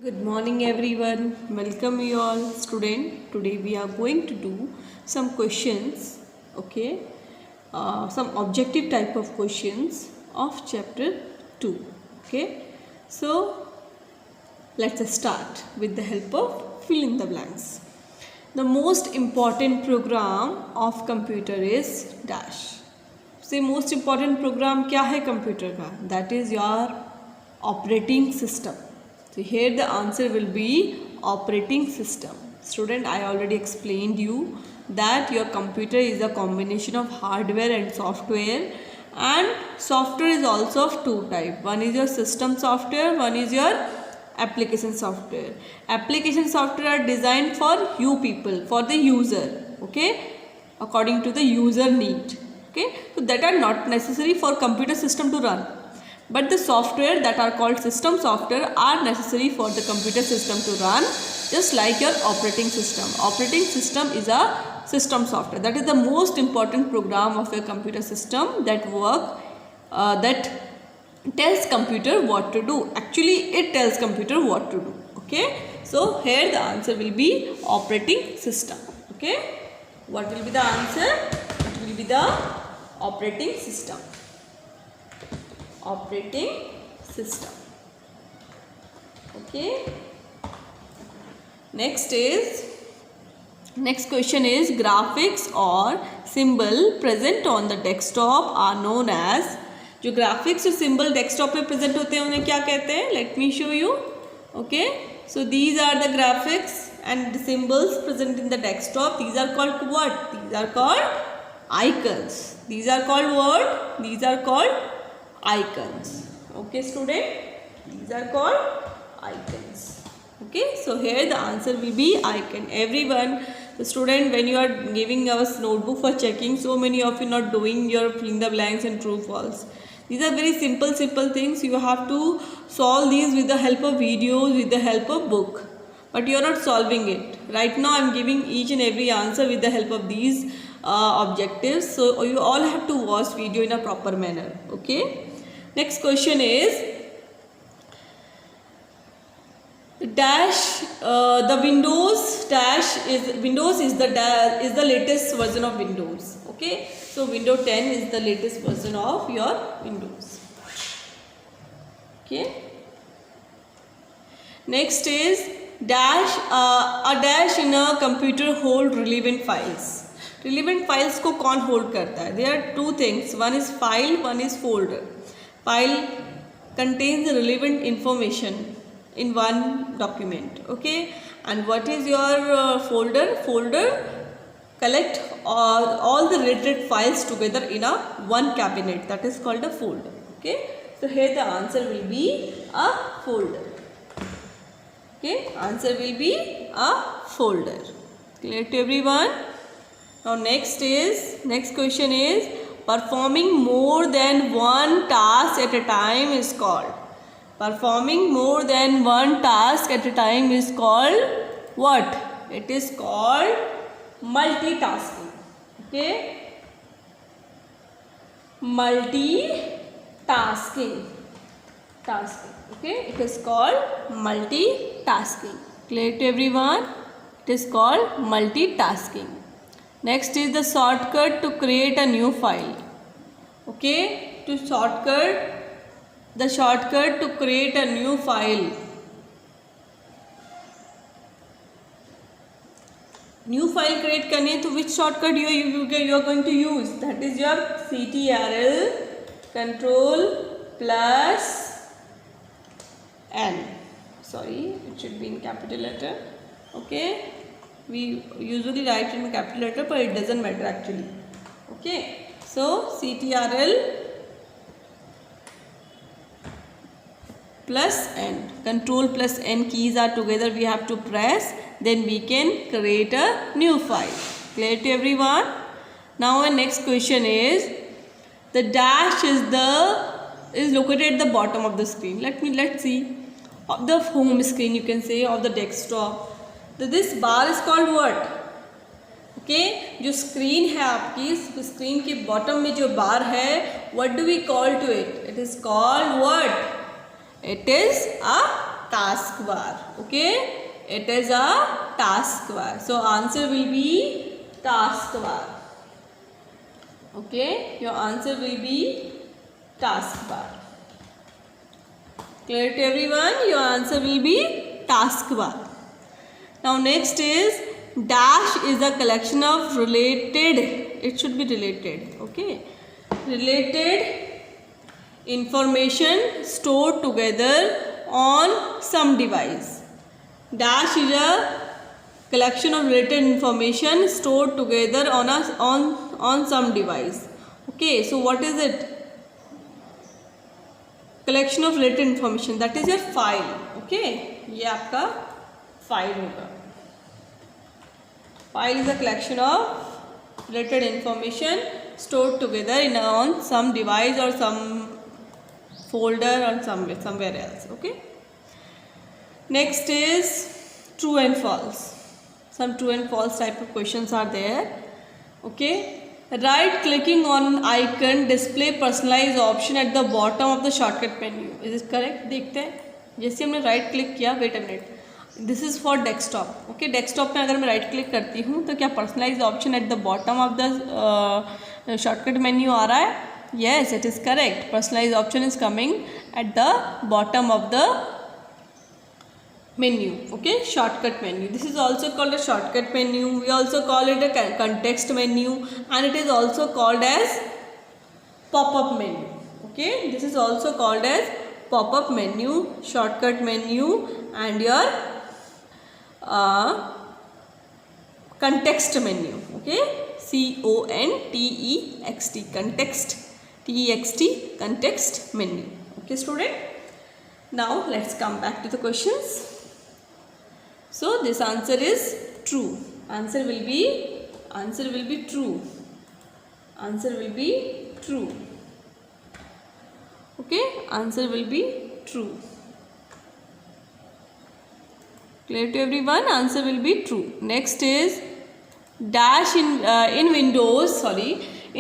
Good morning everyone. Welcome you all student. Today we are going to do some questions, okay? Some objective type of questions of chapter 2, okay? So let's start with the help of fill in the blanks. The most important program of computer is dash. से most important program क्या है computer का? That is your operating system. So here the answer will be operating system. Student, I already explained you that your computer is a combination of hardware and software, and software is also of two type. One is your system software, one is your application software. Application software are designed for you people, for the user, okay, according to the user need, okay. So that are not necessary for computer system to run. But the software that are called system software are necessary for the computer system to run, just like your operating system. Operating system is a system software. That is the most important program of a computer system that that tells computer what to do. Actually, it tells computer what to do. Okay. So here the answer will be operating system. Okay. What will be the answer? It will be the operating system. Operating system. Okay. Next question is graphics or symbol present on the desktop are known as. जो graphics और symbol desktop पे present होते हैं उन्हें क्या कहते हैं? Let me show you. Okay. So these are the graphics and the symbols present in the desktop. These are called what? These are called icons. These are called what? These are called icons. Okay student, these are called icons. Okay, so here the answer will be icon. Everyone, the student, when you are giving us notebook for checking, so many of you not doing your filling the blanks and true false. These are very simple things. You have to solve these with the help of videos, with the help of book, but you are not solving it. Right now I am giving each and every answer with the help of these objectives, so you all have to watch video in a proper manner. Okay. Next question is dash. The Windows is the latest version of Windows. Okay, so Windows 10 is the latest version of your Windows. Okay. Next is dash. A dash in a computer hold relevant files. Relevant files को कौन hold करता है? There are two things. One is file, one is folder. File contains the relevant information in one document, okay. And what is your folder? Folder collect all the related files together in a one cabinet. That is called a folder. Okay. So here the answer will be a folder. Okay. Answer will be a folder. Clear to everyone? Now next question is performing more than one task at a time is called. Performing more than one task at a time is called what? It is called multitasking. Okay. Multitasking. Okay. It is called multitasking. Clear to everyone? It is called multitasking. Next is the shortcut to create a new file. Okay, the shortcut to create a new file. New file create करनी है तो which shortcut you are going to use? That is your CTRL Control plus N. Sorry, it should be in capital letter. Okay. We usually write in capital letter, but it doesn't matter actually. Okay. So CTRL plus N. Control plus N keys are together. We have to press. Then we can create a new file. Clear to everyone? Now our next question is the dash is located at the bottom of the screen. Let's see. Of the home screen, you can say, of the desktop. This bar is called what? Okay, जो screen है आपकी, screen के bottom में जो bar है, what do we call to it? It is called what? It is a taskbar. Okay, it is a taskbar. So answer will be taskbar. Okay, your answer will be taskbar. Clear to everyone? Your answer will be taskbar. Now next is dash is a collection of related, it should be related, okay, related information stored together on some device. Dash is a collection of related information stored together on some device. Okay, so what is it? Collection of related information, that is your file. Okay, ये आपका file होगा. File is a collection of related information stored together on some device or some folder or somewhere else. Okay. Next is true and false. Some true and false type of questions are there. Okay. Right clicking on icon display personalized option at the bottom of the shortcut menu. Is it correct? देखते हैं. जैसे हमने right click किया, wait a minute, this is for desktop. Okay, desktop में अगर मैं right click करती हूँ तो क्या personalise option at the bottom of the shortcut menu आ रहा है? Yes, it is correct. Personalise option is coming at the bottom of the menu. Okay, shortcut menu. This is also called a shortcut menu. We also call it a context menu, and it is also called as pop-up menu. Okay, this is also called as pop-up menu, shortcut menu, and your context menu. Okay, CONTEXT, context, TEXT, context menu. Okay, student. Now let's come back to the questions. So this answer is true. Answer will be true. Answer will be true. Okay, answer will be true. Clear to everyone? Answer will be true. Next is dash in Windows. Sorry,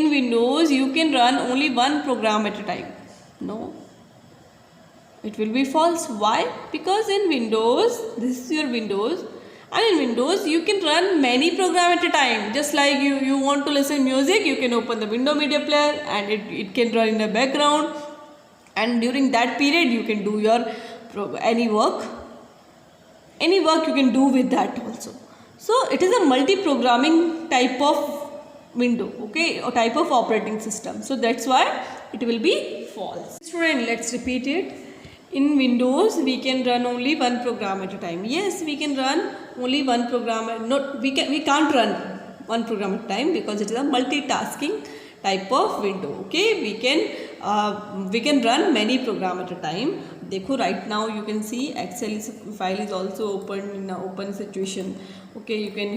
in Windows you can run only one program at a time. No. It will be false. Why? Because in Windows, this is your Windows, and in Windows you can run many programs at a time. Just like you want to listen music, you can open the window media player and it can run in the background, and during that period you can do your any work you can do with that also. So it is a multi-programming type of window, okay, or type of operating system. So that's why it will be false. Student, let's repeat it. In Windows, we can run only one program at a time. Yes, we can run only one program. We can't run one program at a time because it is a multitasking type of window. Okay, we can run many program at a time. देखो, right now you can see Excel file is also open in an open situation. Okay, you can.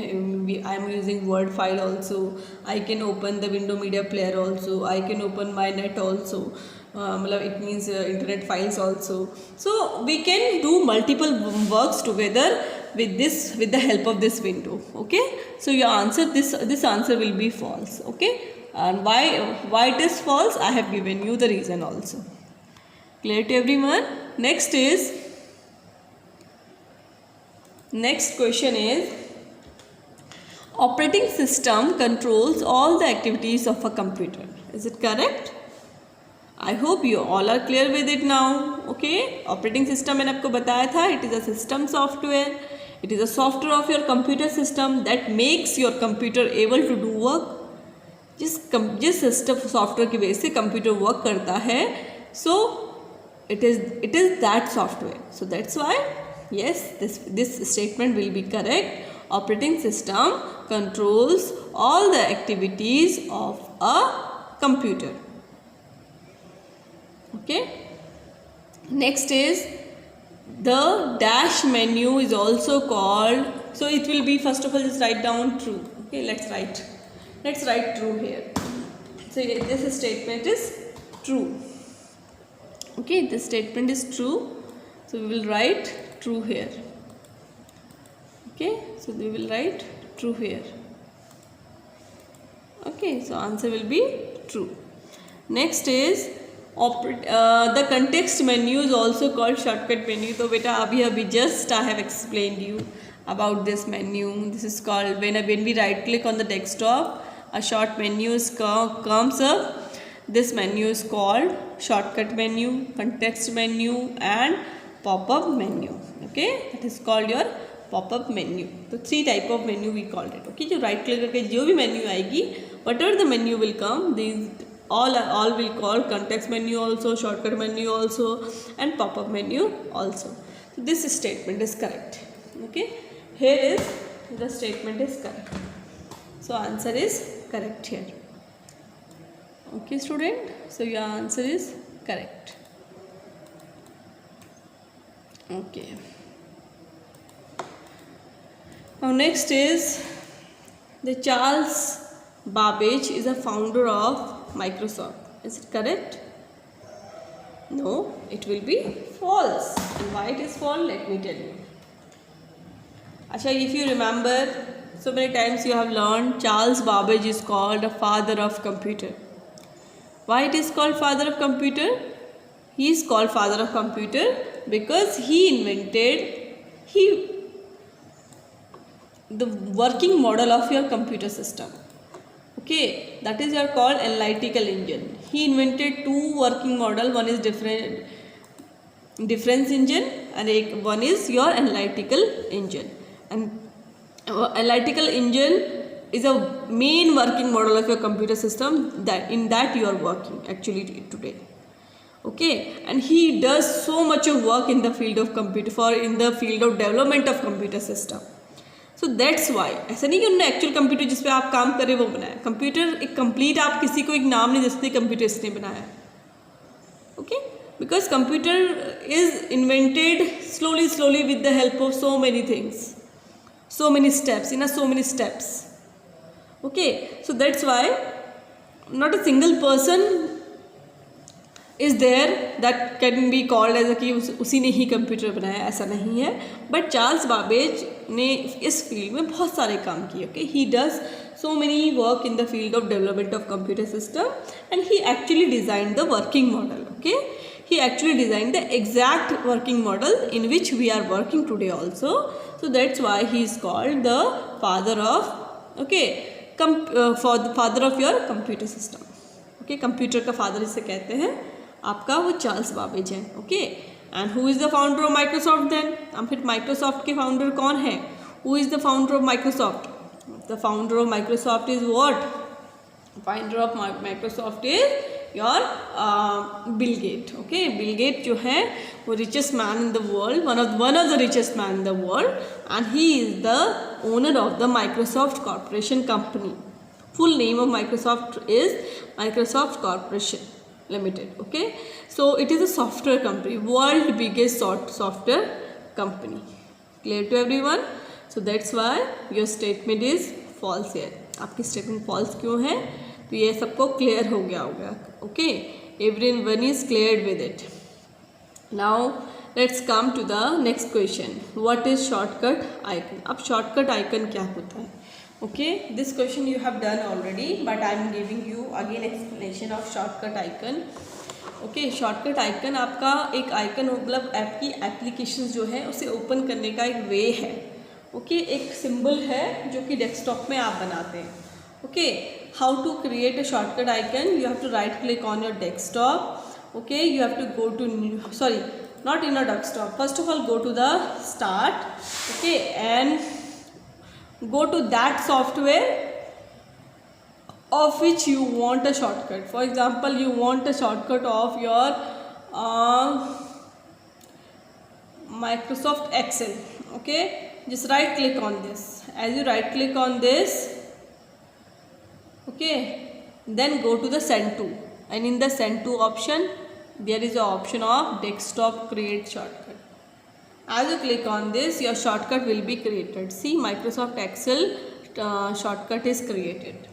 I am using Word file also. I can open the window media player also. I can open my net also. It means internet files also. So we can do multiple works together with the help of this window. Okay, so your answer, this answer will be false. Okay, and why it is false, I have given you the reason also. Clear to everyone? Next question is operating system controls all the activities of a computer. Is it correct? I hope you all are clear with it now. Okay, operating system मैंने आपको बताया था, it is a system software. It is a software of your computer system that makes your computer able to do work. जिस system software की वजह से computer work करता है, so it is that software. So that's why yes, this statement will be correct. Operating system controls all the activities of a computer. Okay, next is the dash menu is also called, so it will be, first of all, just write down true. Okay, let's write true here. So this statement is true. Okay, this statement is true, so we will write true here. Okay, so we will write true here. Okay, so answer will be true. Next is The context menu is also called shortcut menu. तो बेटा अभी just I have explained you about this menu. This is called when we right click on the desktop, a short menu comes up. This menu is called shortcut menu, context menu and pop-up menu. Okay, that is called your pop-up menu. So 3 type of menu we called it. Okay, जो right click करके जो भी menu आएगी, whatever the menu will come, these all will call context menu also, shortcut menu also and pop-up menu also. So this statement is correct. Okay, here is the statement is correct. So answer is correct here. Okay student, so your answer is correct. Okay, now next is the Charles Babbage is a founder of Microsoft. Is it correct? No, it will be false. And why it is false? Let me tell you. Acha, if you remember, so many times you have learned Charles Babbage is called the father of computer. Why it is called father of computer? He is called father of computer because he invented the working model of your computer system. Okay, that is your called analytical engine. He invented 2 working model. One is difference engine and one is your analytical engine. And analytical engine is a main working model of your computer system that in that you are working actually today. Okay, and he does so much of work in the field of computer in the field of development of computer system. So that's why ऐसा नहीं कि उन्होंने actual computer जिस पे आप काम करें वो बनाया. कंप्यूटर एक कंप्लीट आप किसी को एक नाम नहीं दे सकते कंप्यूटर इसने बनाया. Okay, because computer is invented slowly with the help of so many things, so many steps, so many steps. Okay, so that's why not a single person is there that can be called as a कि उसी ने ही computer बनाया, ऐसा नहीं है. But Charles Babbage ने इस field में बहुत सारे काम किए. Okay, he does so many work in the field of development of computer system and he actually designed the working model. Okay, he actually designed the exact working model in which we are working today also. So that's why he is called the father of for the father of your computer system. Okay, computer का father इसे कहते हैं आपका, वो Charles Babbage है. Okay, and who is the founder of Microsoft then? अब फिर Microsoft के फाउंडर कौन है? Who is the founder of Microsoft? The founder of Microsoft is what? Founder of Microsoft is your Bill Gate. Okay, Bill Gate जो है वो richest man in the world, one of the richest man in the world, and he is the owner of the Microsoft corporation company. Full name of Microsoft is Microsoft corporation Limited. Okay, so it is a software company, world biggest software company. Clear to everyone? So that's why your statement is false here. आपकी statement false क्यों है? तो ये सबको clear हो गया होगा. Okay, everyone is cleared with it. Now let's come to the next question. What is shortcut icon? अब shortcut icon क्या होता है? Okay, this question you have done already, but I am giving you again explanation of shortcut icon. Okay, shortcut icon आपका एक icon मतलब आपकी applications जो है उसे open करने का एक way है. Okay, एक symbol है जो कि desktop में आप बनाते हैं. Okay, how to create a shortcut icon? You have to right click on your desktop. Okay, you have to go to not in your desktop. First of all, go to the start. Okay, and go to that software of which you want a shortcut. For example, you want a shortcut of your Microsoft Excel. Okay, just right click on this. As you right click on this, okay, then go to the send to, and in the send to option there is an option of desktop create shortcut. As you click on this, your shortcut will be created. See, Microsoft Excel shortcut is created.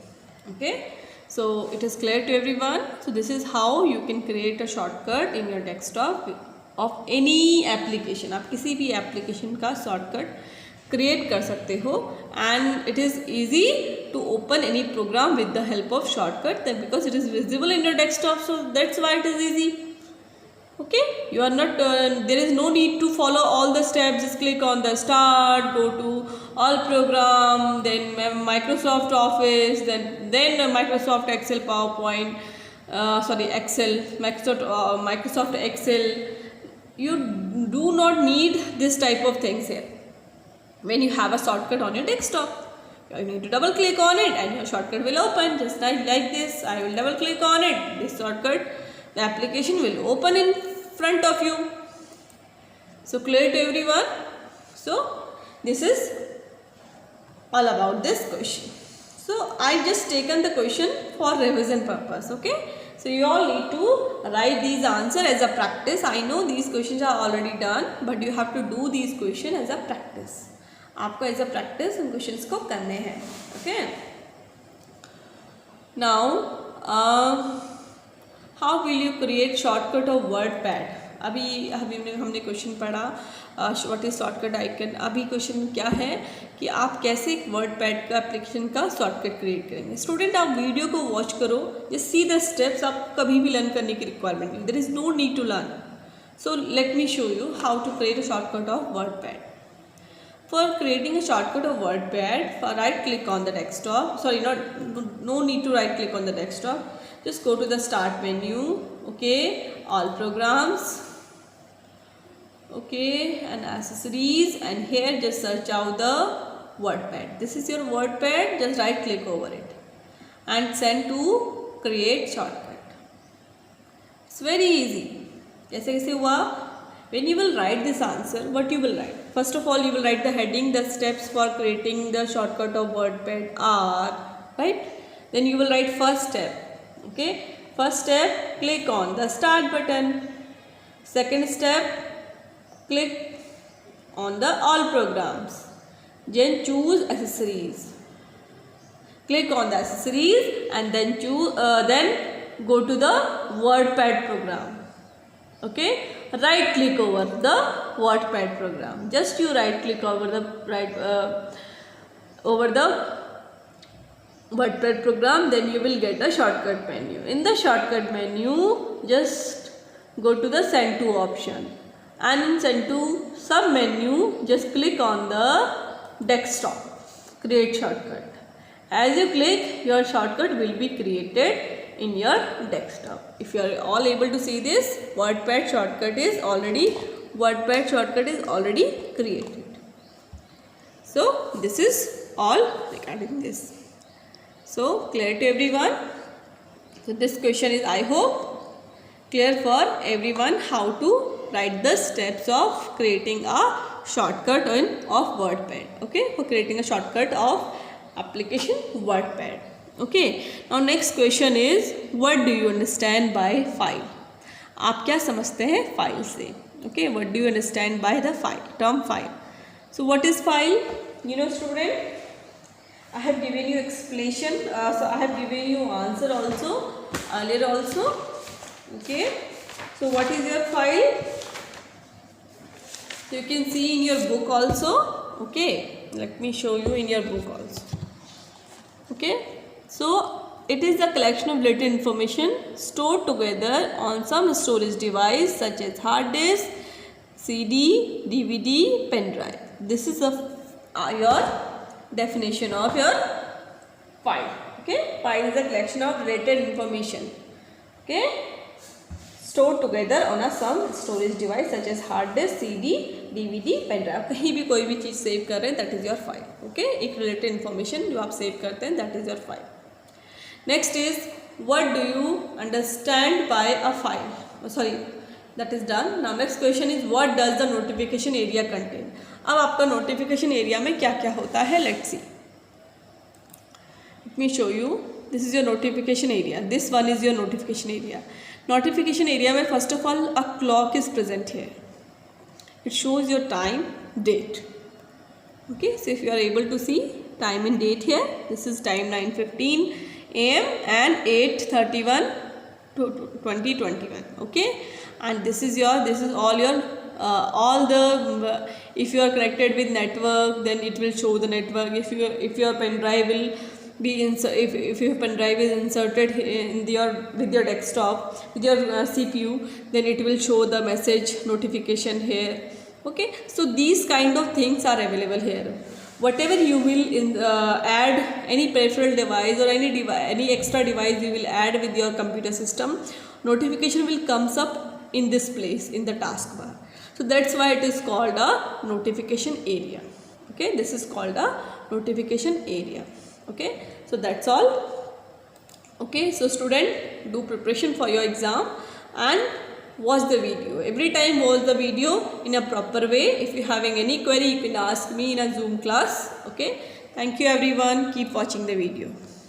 Okay, so it is clear to everyone. So this is how you can create a shortcut in your desktop of any application. आप किसी भी application का shortcut create कर सकते हो and it is easy to open any program with the help of shortcut then because it is visible in your desktop, so that's why it is easy. Okay, you are not there is no need to follow all the steps. Just click on the start, go to all program, then Microsoft Office, then Microsoft Excel, PowerPoint, Excel, Microsoft Excel. You do not need this type of things here. When you have a shortcut on your desktop, you need to double click on it and your shortcut will open just like this. I will double click on it. This shortcut, the application will open in front of you. So clear to everyone? So this is all about this question. So I just taken the question for revision purpose. Okay. So you all need to write these answers as a practice. I know these questions are already done, but you have to do these questions as a practice. आपको as a practice उन questions को करने हैं. Okay, now how will you create shortcut of word pad. अभी हमने question पढ़ा what is shortcut icon. अभी question क्या है कि आप कैसे एक वर्ड पैड का एप्लीकेशन का शॉर्टकट क्रिएट करेंगे. स्टूडेंट, आप वीडियो को वॉच करो, जस्ट सी द स्टेप्स. आप कभी भी लर्न करने की रिक्वायरमेंट नहीं, there is no need to learn. So let me show you how to create a shortcut of word pad. For creating a shortcut of WordPad, right click on the desktop. Sorry, no need to right click on the desktop. Just go to the start menu. Okay, all programs. Okay, and accessories, and here just search out the WordPad. This is your WordPad. Just right click over it and send to create shortcut. It's very easy. कैसे हुआ? When you will write this answer, what you will write? First of all, you will write the heading. The steps for creating the shortcut of WordPad are, right? Then you will write first step. Okay, first step, click on the start button. Second step, click on the all programs. Then choose accessories. Click on the accessories and then then go to the WordPad program. Okay, right click over the WordPad program. Just you right click over the WordPad program, then you will get the shortcut menu. In the shortcut menu, just go to the send to option, and in send to sub menu, just click on the desktop, create shortcut. As you click, your shortcut will be created in your desktop. If you are all able to see this, WordPad shortcut is already created. So this is all regarding this. So clear to everyone? So this question is, I hope, clear for everyone how to write the steps of creating a shortcut of WordPad. Okay, for creating a shortcut of application WordPad. Okay, now next question is, what do you understand by file? आप क्या समझते हैं file से? Okay, what do you understand by the file, term file? So what is file? You know, student, I have given you explanation. So I have given you answer also earlier also. Okay, so what is your file? So you can see in your book also. Okay, let me show you in your book also. Okay. So it is a collection of data information stored together on some storage device such as hard disk, CD, DVD, pen drive. This is your definition of your file. Okay, file is a collection of data information. Okay, stored together on some storage device such as hard disk, CD, DVD, pen drive. कहीं भी कोई भी चीज़ save कर रहे हैं, that is your file. Okay, एक related information जो आप सेव करते हैं, that is your file. Next is, what do you understand by a file? Sorry, that is done. Now next question is, what does the notification area contain? अब आपका notification area में क्या क्या होता है? Let's see. Let me show you. This is your notification area. This one is your notification area. Notification area में first of all a clock is present here. It shows your time, date. Okay, so if you are able to see time and date here, this is time 9:15 AM and 8:31 2021. Okay, and this is all your all the if you are connected with network, then it will show the network. If your pen drive will be if your pen drive is inserted in your with your desktop with your CPU, then it will show the message notification here. Okay, so these kind of things are available here. Whatever you will add, any peripheral device or any extra device you will add with your computer system, notification will comes up in this place in the taskbar. So that's why it is called a notification area. Okay, this is called a notification area. Okay, so that's all. Okay, so student, do preparation for your exam and watch the video. Every time watch the video in a proper way. If you having any query, you can ask me in a Zoom class. Okay, thank you everyone. Keep watching the video.